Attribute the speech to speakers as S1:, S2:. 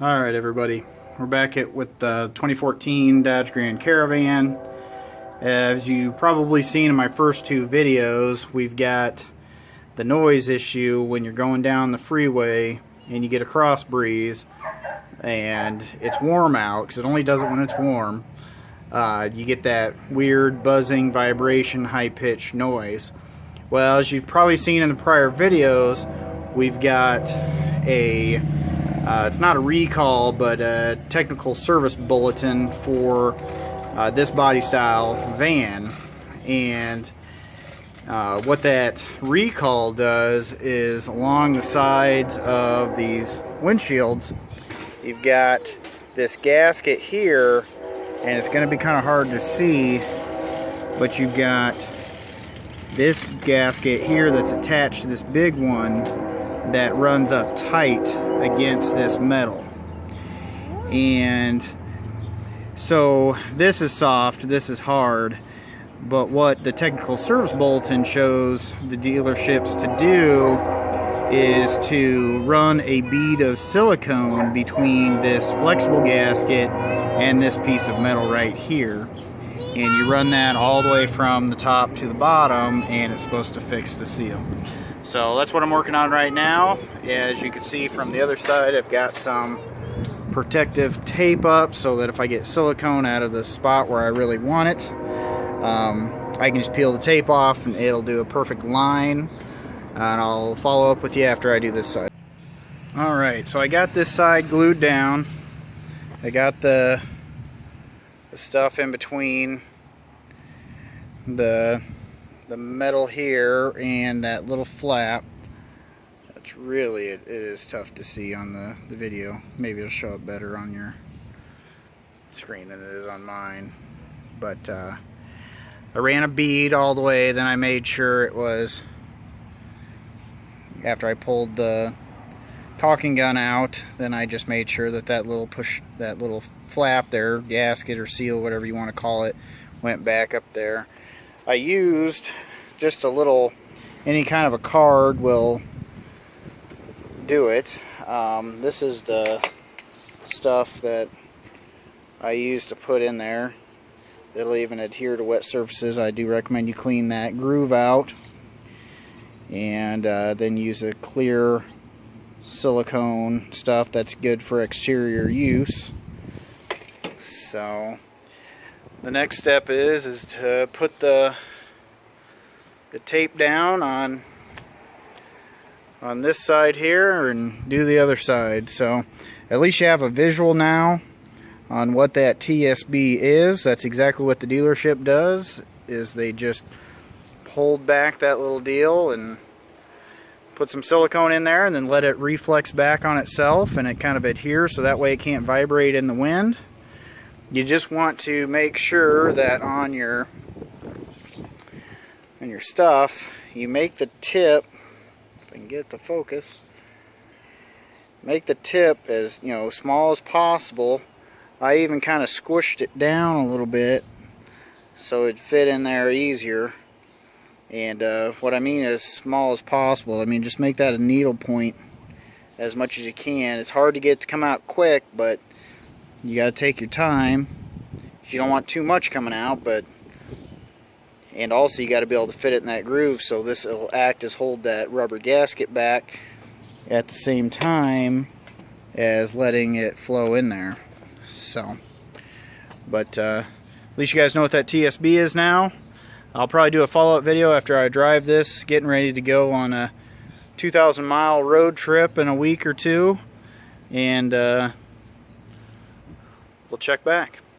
S1: Alright everybody, we're back with the 2014 Dodge Grand Caravan. As you probably seen in my first two videos, we've got the noise issue when you're going down the freeway and you get a cross breeze and it's warm out, because it only does it when it's warm. You get that weird buzzing, vibration, high-pitched noise. Well, as you've probably seen in the prior videos, we've got a it's not a recall, but a technical service bulletin for this body style van. And what that recall does is, along the sides of these windshields, you've got this gasket here, and it's going to be kind of hard to see, but you've got this gasket here that's attached to this big one that runs up tight against this metal. And so this is soft, this is hard, but what the technical service bulletin shows the dealerships to do is to run a bead of silicone between this flexible gasket and this piece of metal right here, and you run that all the way from the top to the bottom, and it's supposed to fix the seal. So that's what I'm working on right now. As you can see from the other side, I've got some protective tape up so that if I get silicone out of the spot where I really want it, I can just peel the tape off and it'll do a perfect line. And I'll follow up with you after I do this side. Alright, so I got this side glued down. I got the stuff in between the metal here and that little flap. That's really, it is tough to see on the video. Maybe it'll show up better on your screen than it is on mine. But I ran a bead all the way, then I made sure it was, after I pulled the caulking gun out, then I just made sure that that little flap there, gasket or seal, whatever you want to call it, went back up there. I used just a little, any kind of a card will do it. This is the stuff that I use to put in there. It'll even adhere to wet surfaces. I do recommend you clean that groove out, and then use a clear silicone stuff that's good for exterior use. So the next step is to put the tape down on this side here and do the other side. So at least you have a visual now on what that TSB is. That's exactly what the dealership does, is they just hold back that little deal and put some silicone in there and then let it reflex back on itself, and it kind of adheres so that way it can't vibrate in the wind. You just want to make sure that on your stuff, you make the tip, if I can get it to focus, make the tip as small as possible. I even kind of squished it down a little bit so it'd fit in there easier. And what I mean is small as possible. I mean, just make that a needle point as much as you can. It's hard to get it to come out quick, but you got to take your time. You don't want too much coming out, and also you got to be able to fit it in that groove, so this will act as hold that rubber gasket back at the same time as letting it flow in there. So, but at least you guys know what that TSB is now. I'll probably do a follow-up video after I drive this, getting ready to go on a 2,000-mile road trip in a week or two, and we'll check back.